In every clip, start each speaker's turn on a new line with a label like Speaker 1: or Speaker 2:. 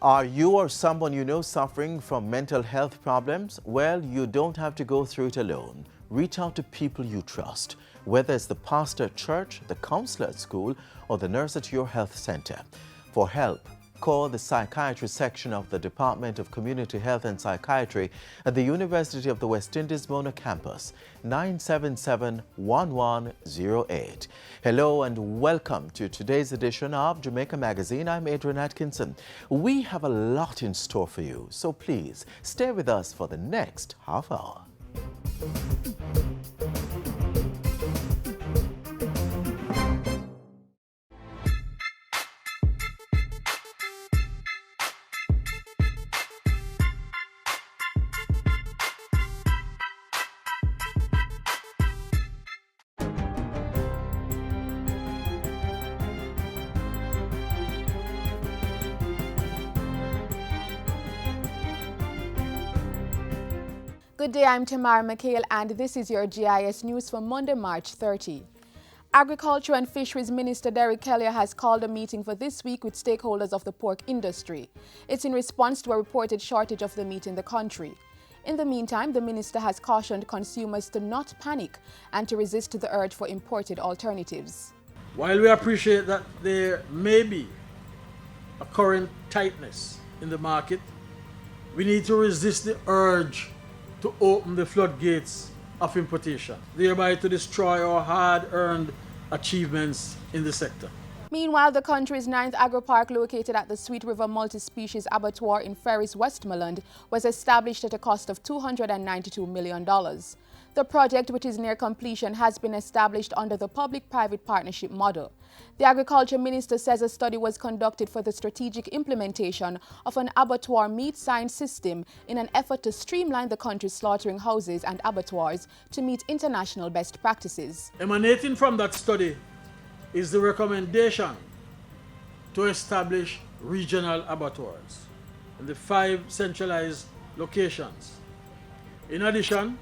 Speaker 1: Are you or someone you know suffering from mental health problems? Well, you don't have to go through it alone. Reach out to people you trust, whether it's the pastor at church, the counselor at school, or the nurse at your health center. For help, call the psychiatry section of the Department of Community Health and Psychiatry at the University of the West Indies Mona campus, 977-1108. Hello and welcome to today's edition of Jamaica Magazine. I'm Adrian Atkinson. We have a lot in store for you, so please stay with us for the next half hour.
Speaker 2: Good day, I'm Tamara McHale and this is your GIS News for Monday, March 30. Agriculture and Fisheries Minister Derek Kelly has called a meeting for this week with stakeholders of the pork industry. It's in response to a reported shortage of the meat in the country. In the meantime, the minister has cautioned consumers to not panic and to resist the urge for imported alternatives.
Speaker 3: While we appreciate that there may be a current tightness in the market, we need to resist the urge to open the floodgates of importation, thereby to destroy our hard-earned achievements in the sector.
Speaker 2: Meanwhile, the country's 9th agri-park located at the Sweet River Multi-Species Abattoir in Ferris, Westmoreland, was established at a cost of $292 million. The project, which is near completion, has been established under the public-private partnership model. The Agriculture Minister says a study was conducted for the strategic implementation of an abattoir meat science system in an effort to streamline the country's slaughtering houses and abattoirs to meet international best practices.
Speaker 3: Emanating from that study is the recommendation to establish regional abattoirs in the 5 centralized locations. In addition,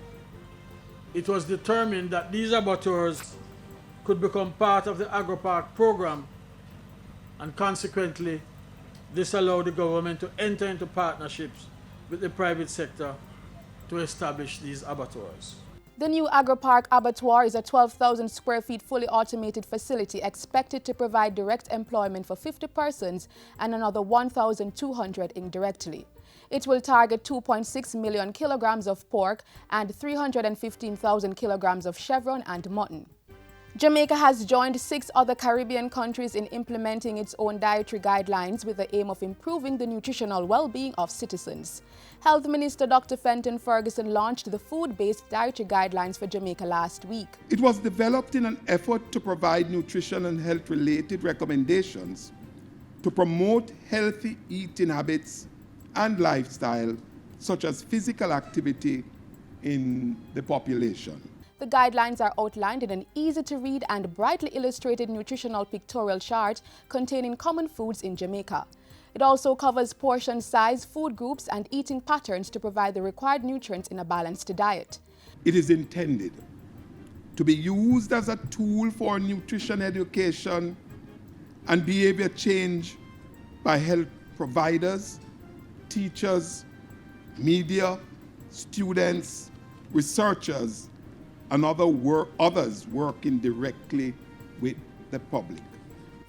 Speaker 3: it was determined that these abattoirs could become part of the agri-park program, and consequently this allowed the government to enter into partnerships with the private sector to establish these abattoirs.
Speaker 2: The new agri-park abattoir is a 12,000 square feet fully automated facility expected to provide direct employment for 50 persons and another 1,200 indirectly. It will target 2.6 million kilograms of pork and 315,000 kilograms of chevron and mutton. Jamaica has joined 6 other Caribbean countries in implementing its own dietary guidelines with the aim of improving the nutritional well-being of citizens. Health Minister Dr. Fenton Ferguson launched the food-based dietary guidelines for Jamaica last week.
Speaker 4: It was developed in an effort to provide nutrition and health-related recommendations to promote healthy eating habits and lifestyle, such as physical activity in the population.
Speaker 2: The guidelines are outlined in an easy-to-read and brightly illustrated nutritional pictorial chart containing common foods in Jamaica. It also covers portion size, food groups, and eating patterns to provide the required nutrients in a balanced diet.
Speaker 4: It is intended to be used as a tool for nutrition education and behavior change by health providers, teachers, media, students, researchers, and others working directly with the public.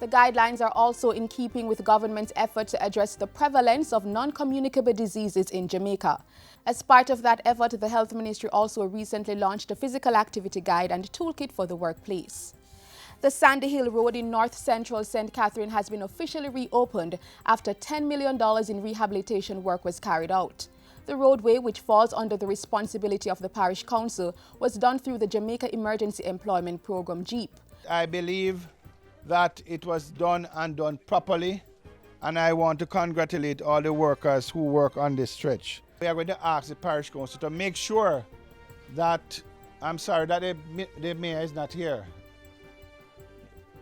Speaker 2: The guidelines are also in keeping with government's effort to address the prevalence of non-communicable diseases in Jamaica. As part of that effort, the Health Ministry also recently launched a physical activity guide and toolkit for the workplace. The Sandy Hill Road in North Central St. Catherine has been officially reopened after $10 million in rehabilitation work was carried out. The roadway, which falls under the responsibility of the Parish Council, was done through the Jamaica Emergency Employment Program, JEEP.
Speaker 5: I believe that it was done properly, and I want to congratulate all the workers who work on this stretch. We are going to ask the Parish Council to make sure that, I'm sorry that the mayor is not here.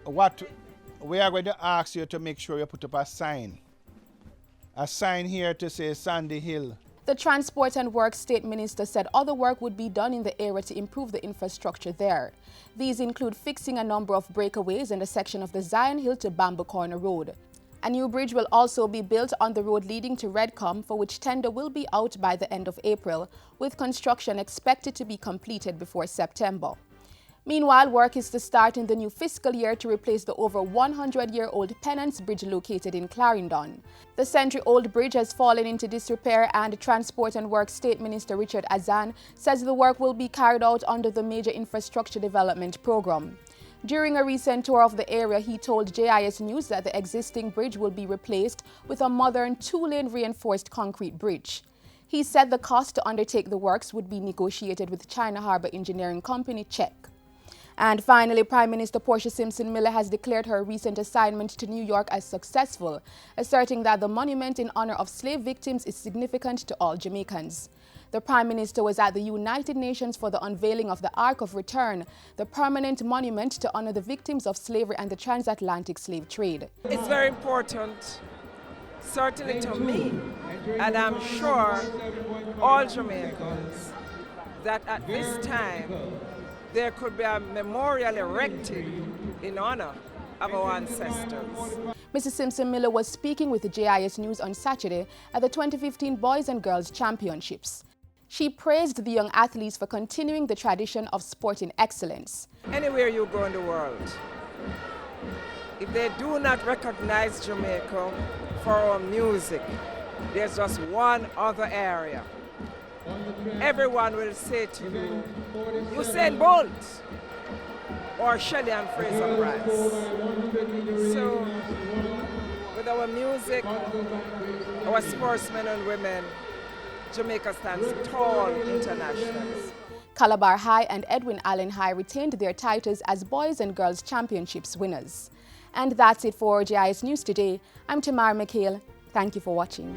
Speaker 5: We are going to ask you to make sure you put up a sign here to say Sandy Hill.
Speaker 2: The Transport and Work State Minister said other work would be done in the area to improve the infrastructure there. These include fixing a number of breakaways in the section of the Zion Hill to Bamboo Corner Road. A new bridge will also be built on the road leading to Redcom, for which tender will be out by the end of April, with construction expected to be completed before September. Meanwhile, work is to start in the new fiscal year to replace the over 100-year-old Pennants Bridge located in Clarendon. The century-old bridge has fallen into disrepair, and Transport and Work State Minister Richard Azan says the work will be carried out under the Major Infrastructure Development Program. During a recent tour of the area, he told JIS News that the existing bridge will be replaced with a modern 2-lane reinforced concrete bridge. He said the cost to undertake the works would be negotiated with China Harbour Engineering Company, CHEC. And finally, Prime Minister Portia Simpson Miller has declared her recent assignment to New York as successful, asserting that the monument in honor of slave victims is significant to all Jamaicans. The Prime Minister was at the United Nations for the unveiling of the Ark of Return, the permanent monument to honor the victims of slavery and the transatlantic slave trade.
Speaker 6: It's very important, certainly to me, and I'm sure all Jamaicans, that at this time there could be a memorial erected in honor of our ancestors.
Speaker 2: Mrs. Simpson Miller was speaking with the JIS News on Saturday at the 2015 Boys and Girls Championships. She praised the young athletes for continuing the tradition of sporting excellence.
Speaker 6: Anywhere you go in the world, if they do not recognize Jamaica for our music, there's just one other area. Everyone will say to you, Usain Bolt or Shelley and Fraser Price. So, with our music, our sportsmen and women, Jamaica stands tall internationally.
Speaker 2: Calabar High and Edwin Allen High retained their titles as Boys and Girls Championships winners. And that's it for JIS News today. I'm Tamara McHale. Thank you for watching.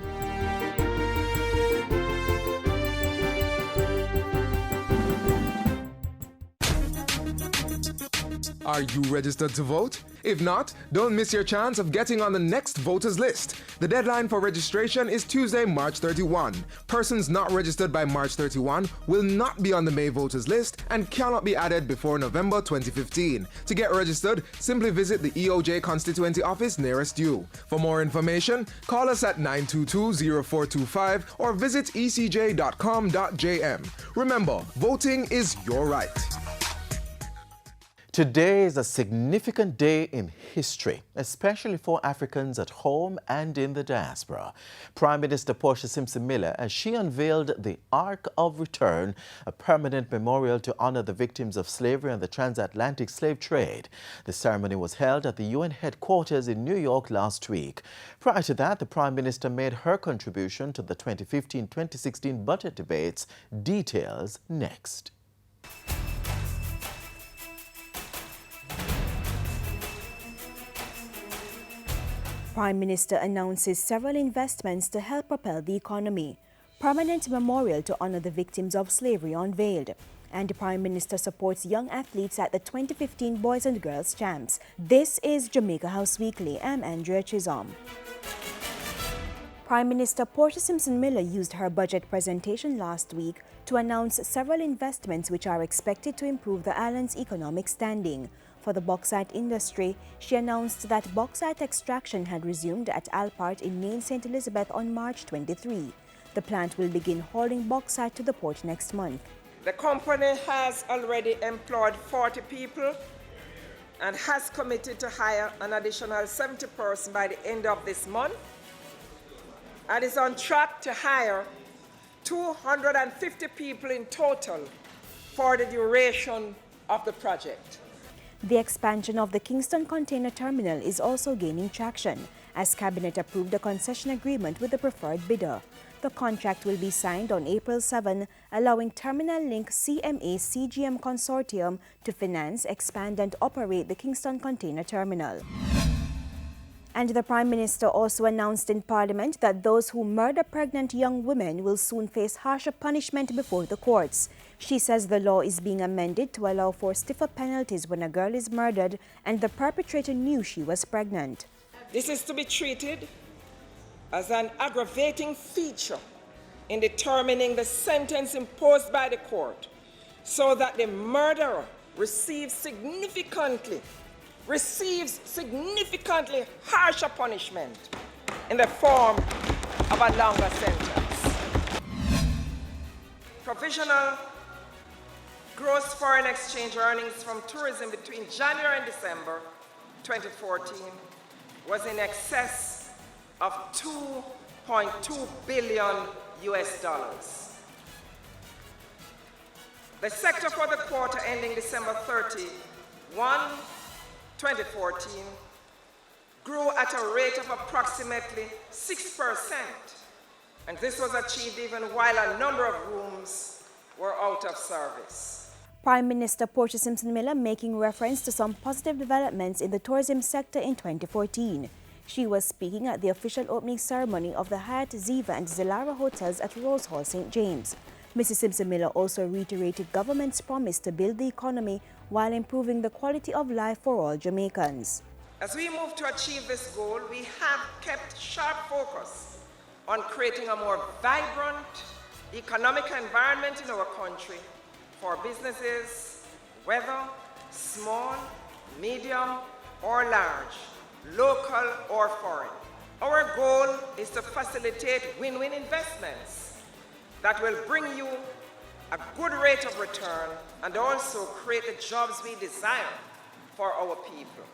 Speaker 7: Are you registered to vote? If not, don't miss your chance of getting on the next voters list. The deadline for registration is Tuesday, March 31. Persons not registered by March 31 will not be on the May voters list and cannot be added before November 2015. To get registered, simply visit the EOJ constituency office nearest you. For more information, call us at 922-0425 or visit ecj.com.jm. Remember, voting is your right.
Speaker 1: Today is a significant day in history, especially for Africans at home and in the diaspora. Prime Minister Portia Simpson Miller, as she unveiled the Ark of Return, a permanent memorial to honor the victims of slavery and the transatlantic slave trade. The ceremony was held at the UN headquarters in New York last week. Prior to that, the Prime Minister made her contribution to the 2015-2016 budget debates. Details next.
Speaker 8: Prime Minister announces several investments to help propel the economy. Permanent memorial to honor the victims of slavery unveiled. And the Prime Minister supports young athletes at the 2015 Boys and Girls Champs. This is Jamaica House Weekly. I'm Andrea Chisholm. Prime Minister Portia Simpson Miller used her budget presentation last week to announce several investments which are expected to improve the island's economic standing. For the bauxite industry, she announced that bauxite extraction had resumed at Alpart in Main St. Elizabeth on March 23. The plant will begin hauling bauxite to the port next month.
Speaker 6: The company has already employed 40 people and has committed to hire an additional 70 persons by the end of this month, and is on track to hire 250 people in total for the duration of the project.
Speaker 8: The expansion of the Kingston Container Terminal is also gaining traction, as Cabinet approved a concession agreement with the preferred bidder. The contract will be signed on April 7, allowing Terminal Link CMA CGM Consortium to finance, expand and operate the Kingston Container Terminal. And the Prime Minister also announced in Parliament that those who murder pregnant young women will soon face harsher punishment before the courts. She says the law is being amended to allow for stiffer penalties when a girl is murdered and the perpetrator knew she was pregnant.
Speaker 6: This is to be treated as an aggravating feature in determining the sentence imposed by the court, so that the murderer receives significantly receives significantly harsher punishment in the form of a longer sentence. Provisional gross foreign exchange earnings from tourism between January and December 2014 was in excess of $2.2 billion US. The sector for the quarter ending December 31, 2014, grew at a rate of approximately 6%, and this was achieved even while a number of rooms were out of service.
Speaker 8: Prime Minister Portia Simpson Miller making reference to some positive developments in the tourism sector in 2014. She was speaking at the official opening ceremony of the Hyatt, Ziva and Zilara hotels at Rose Hall, St. James. Mrs. Simpson Miller also reiterated government's promise to build the economy while improving the quality of life for all Jamaicans.
Speaker 6: As we move to achieve this goal, we have kept sharp focus on creating a more vibrant economic environment in our country for businesses, whether small, medium, or large, local or foreign. Our goal is to facilitate win-win investments that will bring you a good rate of return and also create the jobs we desire for our people.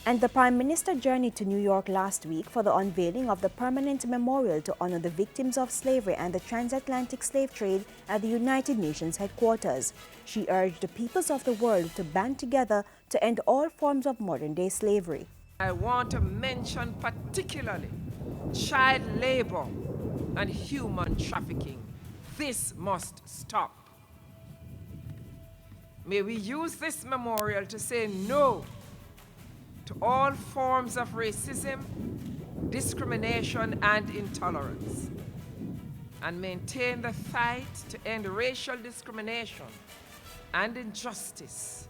Speaker 8: And the Prime Minister journeyed to New York last week for the unveiling of the permanent memorial to honor the victims of slavery and the transatlantic slave trade at the United Nations headquarters. She urged the peoples of the world to band together to end all forms of modern-day slavery.
Speaker 6: I want to mention particularly child labor and human trafficking. This must stop. May we use this memorial to say no to all forms of racism, discrimination, and intolerance, and maintain the fight to end racial discrimination and injustice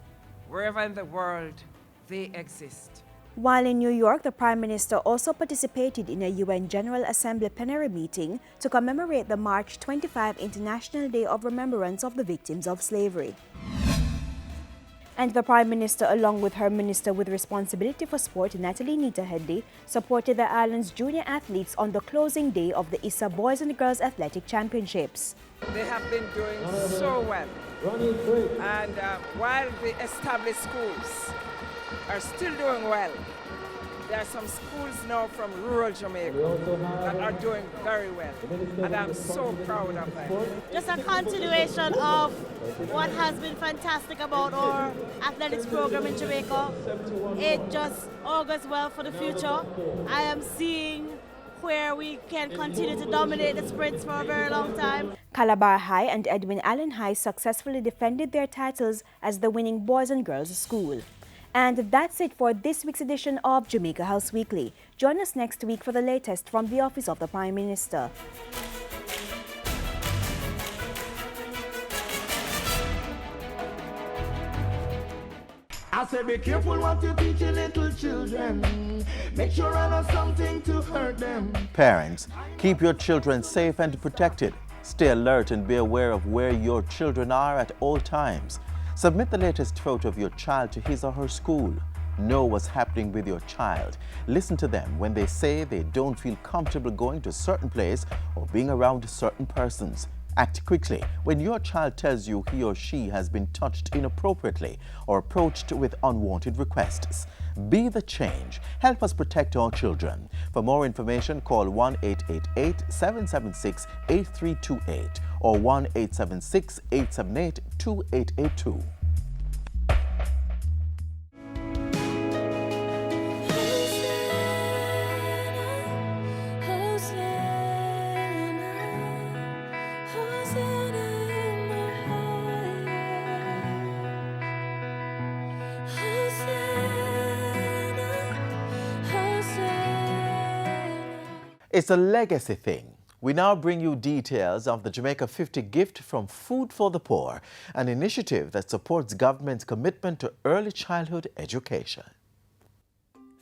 Speaker 6: wherever in the world they exist.
Speaker 8: While in New York, the Prime Minister also participated in a UN General Assembly plenary meeting to commemorate the March 25 International Day of Remembrance of the Victims of Slavery. And the Prime Minister, along with her Minister with Responsibility for Sport, Natalie Nita Headley, supported the island's junior athletes on the closing day of the ISA Boys and Girls Athletic Championships.
Speaker 6: They have been doing so well. And while the established schools are still doing well, there are some schools now from rural Jamaica that are doing very well, and I'm so proud of them.
Speaker 9: Just a continuation of what has been fantastic about our athletics program in Jamaica. It just augurs well for the future. I am seeing where we can continue to dominate the sprints for a very long time.
Speaker 8: Calabar High and Edwin Allen High successfully defended their titles as the winning boys and girls school. And that's it for this week's edition of Jamaica House Weekly. Join us next week for the latest from the Office of the Prime Minister.
Speaker 10: I said be careful what you teach your little children. Make sure I know something to hurt them.
Speaker 1: Parents, keep your children safe and protected. Stay alert and be aware of where your children are at all times. Submit the latest photo of your child to his or her school. Know what's happening with your child. Listen to them when they say they don't feel comfortable going to a certain place or being around certain persons. Act quickly when your child tells you he or she has been touched inappropriately or approached with unwanted requests. Be the change. Help us protect our children. For more information, call 1-888-776-8328 or 1-876-878-2882. It's a legacy thing. We now bring you details of the Jamaica 50 gift from Food for the Poor, an initiative that supports government's commitment to early childhood education.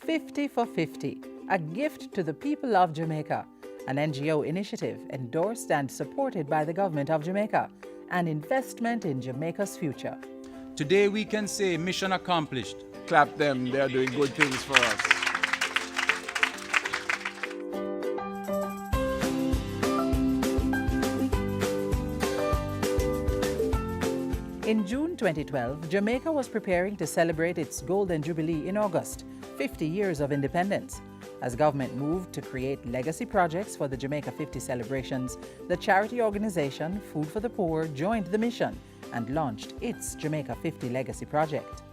Speaker 11: 50 for 50, a gift to the people of Jamaica, an NGO initiative endorsed and supported by the government of Jamaica, an investment in Jamaica's future.
Speaker 12: Today we can say mission accomplished.
Speaker 13: Clap them, they're doing good things for us.
Speaker 11: In June 2012, Jamaica was preparing to celebrate its Golden Jubilee in August, 50 years of independence. As government moved to create legacy projects for the Jamaica 50 celebrations, the charity organization Food for the Poor joined the mission and launched its Jamaica 50 Legacy Project.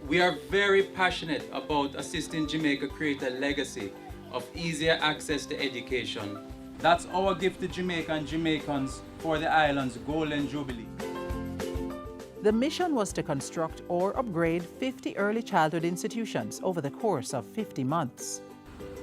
Speaker 12: We are very passionate about assisting Jamaica create a legacy of easier access to education. That's our gift to Jamaica and Jamaicans for the island's Golden Jubilee.
Speaker 11: The mission was to construct or upgrade 50 early childhood institutions over the course of 50 months.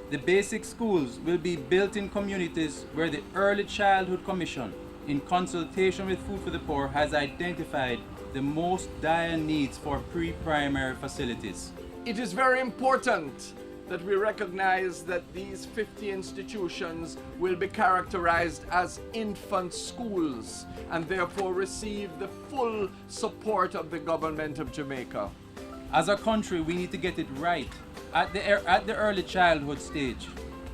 Speaker 12: The basic schools will be built in communities where the Early Childhood Commission, in consultation with Food for the Poor, has identified the most dire needs for pre-primary facilities.
Speaker 13: It is very important that we recognize that these 50 institutions will be characterized as infant schools and therefore receive the full support of the government of Jamaica.
Speaker 12: As a country, we need to get it right at the early childhood stage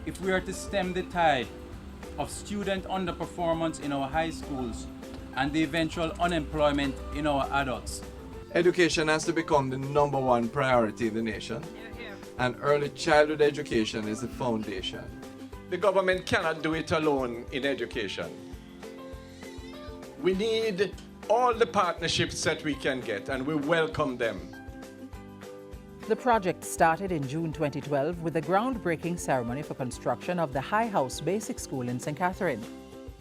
Speaker 12: if we are to stem the tide of student underperformance in our high schools and the eventual unemployment in our adults.
Speaker 13: Education has to become the #1 priority in the nation, and early childhood education is the foundation. The government cannot do it alone in education. We need all the partnerships that we can get, and we welcome them.
Speaker 11: The project started in June 2012 with a groundbreaking ceremony for construction of the High House Basic School in St. Catherine.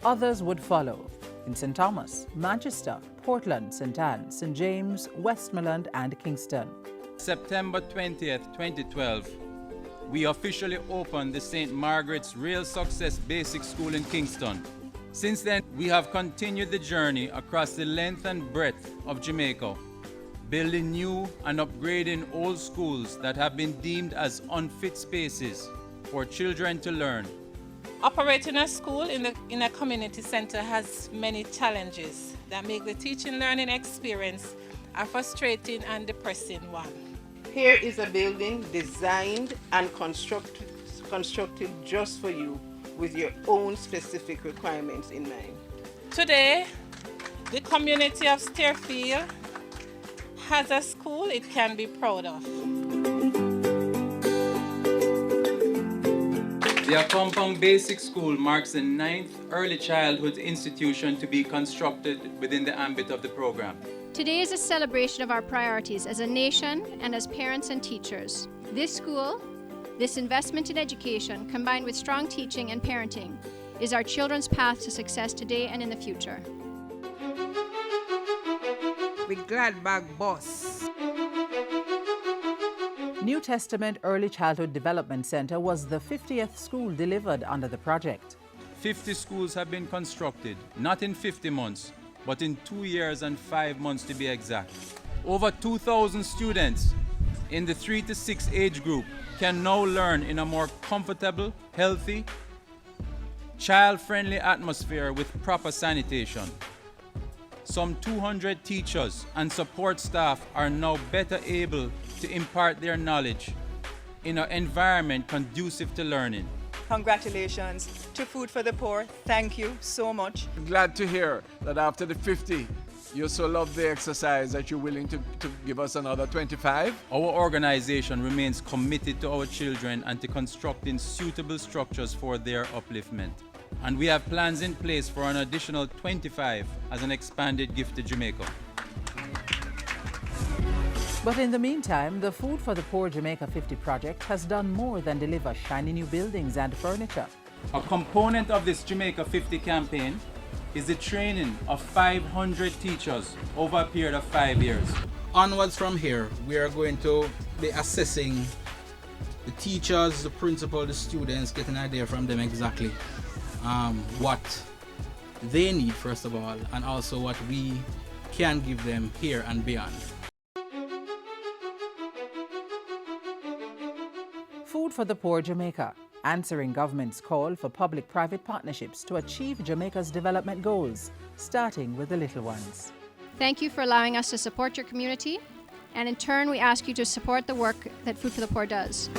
Speaker 11: Others would follow in St. Thomas, Manchester, Portland, St. Anne, St. James, Westmoreland, and Kingston.
Speaker 12: September 20th, 2012, we officially opened the St. Margaret's Real Success Basic School in Kingston. Since then, we have continued the journey across the length and breadth of Jamaica, building new and upgrading old schools that have been deemed as unfit spaces for children to learn.
Speaker 14: Operating a school in a community center has many challenges that make the teaching learning experience a frustrating and depressing one.
Speaker 15: Here is a building designed and constructed just for you with your own specific requirements in mind.
Speaker 14: Today, the community of Steerfield has a school it can be proud of.
Speaker 12: The Akompong Basic School marks the 9th early childhood institution to be constructed within the ambit of the program.
Speaker 16: Today is a celebration of our priorities as a nation and as parents and teachers. This school, this investment in education, combined with strong teaching and parenting, is our children's path to success today and in the future.
Speaker 6: With Gladbach bus.
Speaker 11: New Testament Early Childhood Development Center was the 50th school delivered under the project.
Speaker 12: 50 schools have been constructed, not in 50 months, but in 2 years and 5 months to be exact. Over 2,000 students in the 3 to 6 age group can now learn in a more comfortable, healthy, child-friendly atmosphere with proper sanitation. Some 200 teachers and support staff are now better able to impart their knowledge in an environment conducive to learning.
Speaker 17: Congratulations to Food for the Poor. Thank you so much.
Speaker 13: I'm glad to hear that after the 50, you so love the exercise that you're willing to give us another 25.
Speaker 12: Our organization remains committed to our children and to constructing suitable structures for their upliftment. And we have plans in place for an additional 25 as an expanded gift to Jamaica.
Speaker 11: But in the meantime, the Food for the Poor Jamaica 50 project has done more than deliver shiny new buildings and furniture.
Speaker 12: A component of this Jamaica 50 campaign is the training of 500 teachers over a period of 5 years.
Speaker 18: Onwards from here, we are going to be assessing the teachers, the principal, the students, get an idea from them exactly what they need first of all, and also what we can give them here and beyond.
Speaker 11: Food for the Poor Jamaica, answering government's call for public-private partnerships to achieve Jamaica's development goals, starting with the little ones.
Speaker 16: Thank you for allowing us to support your community, and in turn, we ask you to support the work that Food for the Poor does.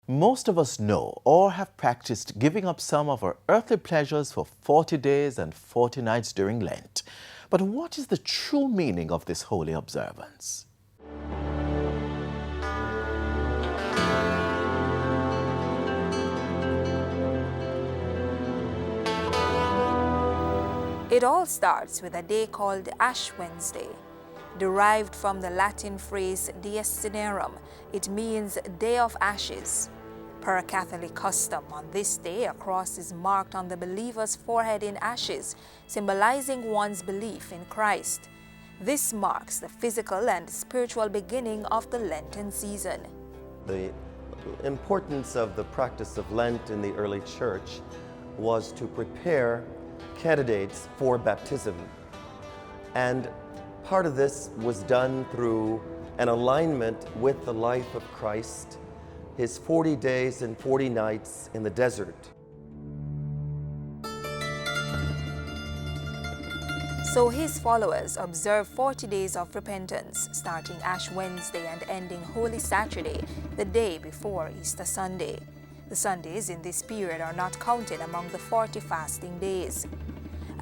Speaker 1: Most of us know or have practiced giving up some of our earthly pleasures for 40 days and 40 nights during Lent. But what is the true meaning of this holy observance?
Speaker 19: It all starts with a day called Ash Wednesday. Derived from the Latin phrase Dies Cinerum, it means Day of Ashes. Per Catholic custom, on this day, a cross is marked on the believer's forehead in ashes, symbolizing one's belief in Christ. This marks the physical and spiritual beginning of the Lenten season.
Speaker 20: The importance of the practice of Lent in the early church was to prepare candidates for baptism. And part of this was done through an alignment with the life of Christ, his 40 days and 40 nights in the desert.
Speaker 19: So his followers observe 40 days of repentance, starting Ash Wednesday and ending Holy Saturday, the day before Easter Sunday. The Sundays in this period are not counted among the 40 fasting days.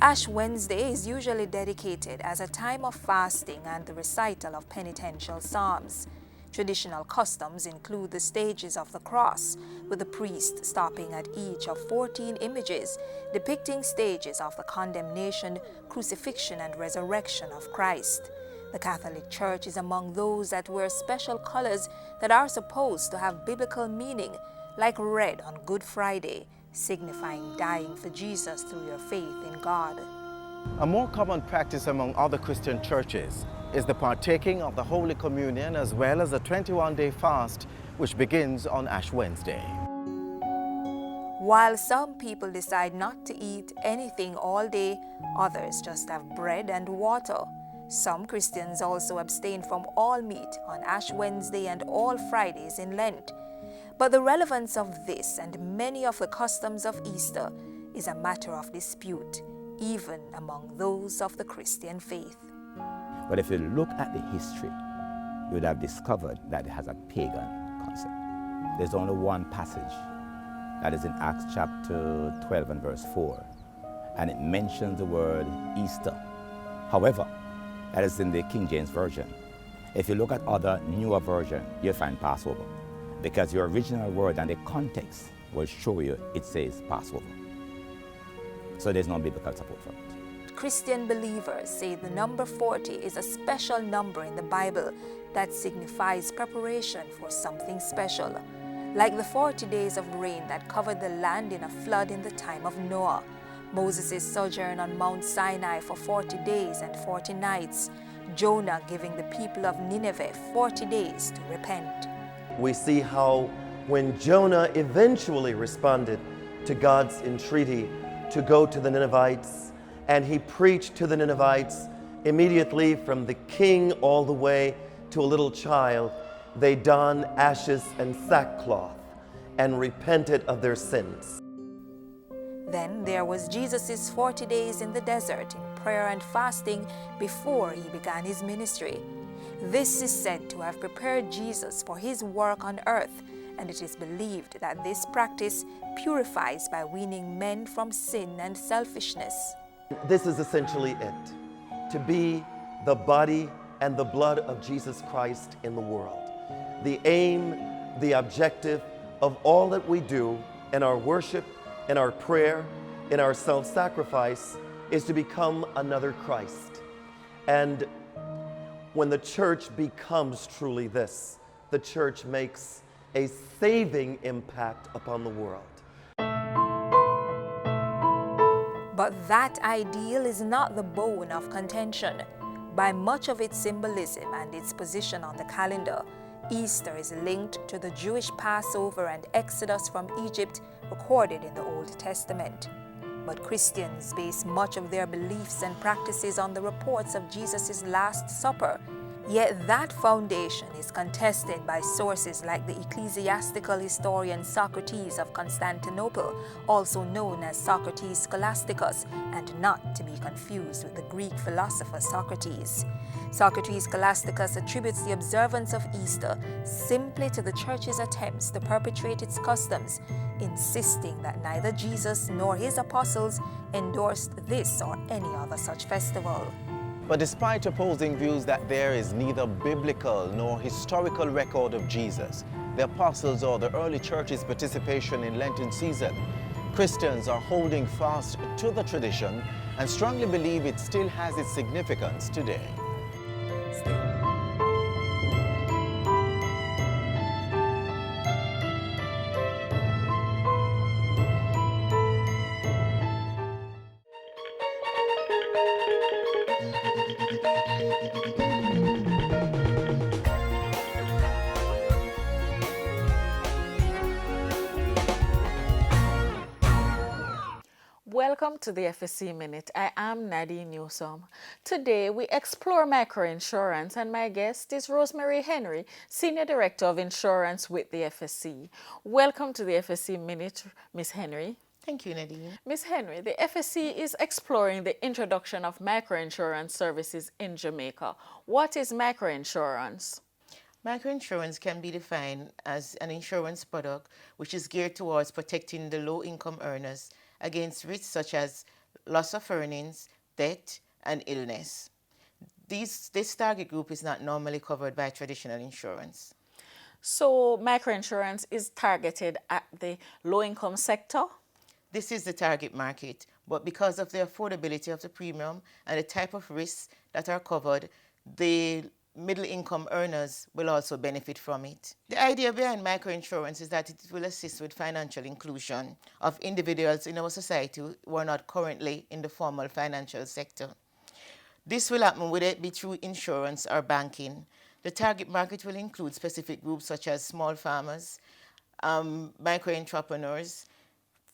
Speaker 19: Ash Wednesday is usually dedicated as a time of fasting and the recital of penitential psalms. Traditional customs include the stages of the cross, with the priest stopping at each of 14 images depicting stages of the condemnation, crucifixion, and resurrection of Christ. The Catholic Church is among those that wear special colors that are supposed to have biblical meaning, like red on Good Friday, signifying dying for Jesus through your faith in God.
Speaker 1: A more common practice among other Christian churches is the partaking of the Holy Communion as well as a 21-day fast, which begins on Ash Wednesday.
Speaker 19: While some people decide not to eat anything all day, others just have bread and water. Some Christians also abstain from all meat on Ash Wednesday and all Fridays in Lent. But the relevance of this and many of the customs of Easter is a matter of dispute, even among those of the Christian faith.
Speaker 21: But if you look at the history, you would have discovered that it has a pagan concept. There's only one passage, that is in Acts chapter 12 and verse 4, and it mentions the word Easter. However, that is in the King James Version. If you look at other newer versions, you'll find Passover, because your original word and the context will show you it says Passover. So there's no biblical support for it.
Speaker 19: Christian believers say the number 40 is a special number in the Bible that signifies preparation for something special. Like the 40 days of rain that covered the land in a flood in the time of Noah, Moses' sojourn on Mount Sinai for 40 days and 40 nights, Jonah giving the people of Nineveh 40 days to repent.
Speaker 20: We see how when Jonah eventually responded to God's entreaty to go to the Ninevites, and he preached to the Ninevites, immediately from the king all the way to a little child, they donned ashes and sackcloth and repented of their sins.
Speaker 19: Then there was Jesus' 40 days in the desert in prayer and fasting before he began his ministry. This is said to have prepared Jesus for his work on earth, and it is believed that this practice purifies by weaning men from sin and selfishness.
Speaker 20: This is essentially it, to be the body and the blood of Jesus Christ in the world. The aim, the objective of all that we do in our worship, in our prayer, in our self-sacrifice is to become another Christ. And when the church becomes truly this, the church makes a saving impact upon the world.
Speaker 19: But that ideal is not the bone of contention. By much of its symbolism and its position on the calendar, Easter is linked to the Jewish Passover and Exodus from Egypt recorded in the Old Testament. but Christians base much of their beliefs and practices on the reports of Jesus' Last Supper. Yet that foundation is contested by sources like the ecclesiastical historian Socrates of Constantinople, also known as Socrates Scholasticus, and not to be confused with the Greek philosopher Socrates. Socrates Scholasticus attributes the observance of Easter simply to the Church's attempts to perpetuate its customs, insisting that neither Jesus nor his apostles endorsed this or any other such festival.
Speaker 1: But despite opposing views that there is neither biblical nor historical record of Jesus, the apostles, or the early church's participation in Lenten season, Christians are holding fast to the tradition and strongly believe it still has its significance today.
Speaker 3: Welcome to the FSC Minute. I am Nadine Newsom. Today we explore microinsurance, and my guest is Rosemary Henry, Senior Director of Insurance with the FSC. Welcome to the FSC Minute, Ms. Henry.
Speaker 22: Thank you, Nadine.
Speaker 3: Ms. Henry, the FSC is exploring the introduction of microinsurance services in Jamaica. What is microinsurance?
Speaker 22: Microinsurance can be defined as an insurance product which is geared towards protecting the low-income earners against risks such as loss of earnings, debt, and illness. This target group is not normally covered by traditional insurance.
Speaker 3: So microinsurance is targeted at the low-income sector?
Speaker 22: This is the target market, but because of the affordability of the premium and the type of risks that are covered, the middle-income earners will also benefit from it. The idea behind microinsurance is that it will assist with financial inclusion of individuals in our society who are not currently in the formal financial sector. This will happen whether it be through insurance or banking. The target market will include specific groups such as small farmers, micro-entrepreneurs,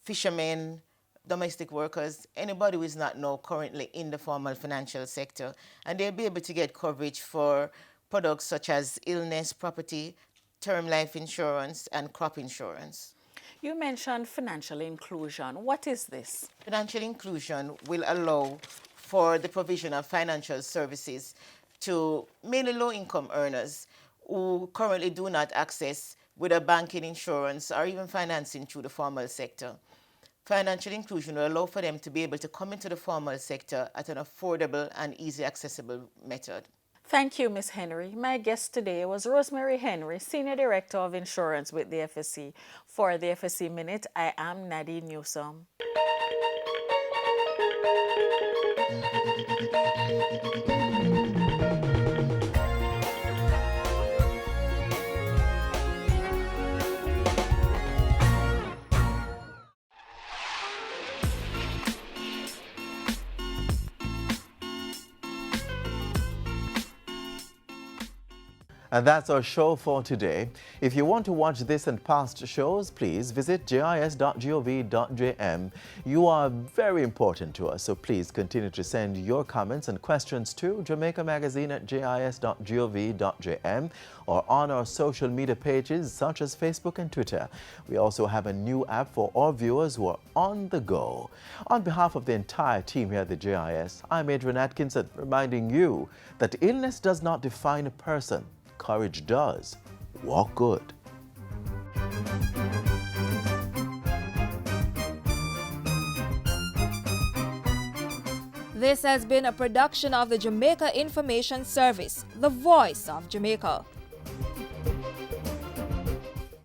Speaker 22: fishermen, domestic workers, anybody who is not now currently in the formal financial sector, and they'll be able to get coverage for products such as illness, property, term life insurance, and crop insurance.
Speaker 3: You mentioned financial inclusion. What is this?
Speaker 22: Financial inclusion will allow for the provision of financial services to mainly low-income earners who currently do not access whether banking, insurance, or even financing through the formal sector. Financial inclusion will allow for them to be able to come into the formal sector at an affordable and easy accessible method.
Speaker 3: Thank you, Ms. Henry. My guest today was Rosemary Henry, Senior Director of Insurance with the FSC. For the FSC Minute, I am Nadine Newsom.
Speaker 1: And that's our show for today. If you want to watch this and past shows, please visit jis.gov.jm. You are very important to us, so please continue to send your comments and questions to jamaicamagazine@jis.gov.jm or on our social media pages such as Facebook and Twitter. We also have a new app for all viewers who are on the go. On behalf of the entire team here at the JIS, I'm Adrian Atkinson, reminding you that illness does not define a person. Courage does. Walk good.
Speaker 19: This has been a production of the Jamaica Information Service, the voice of Jamaica.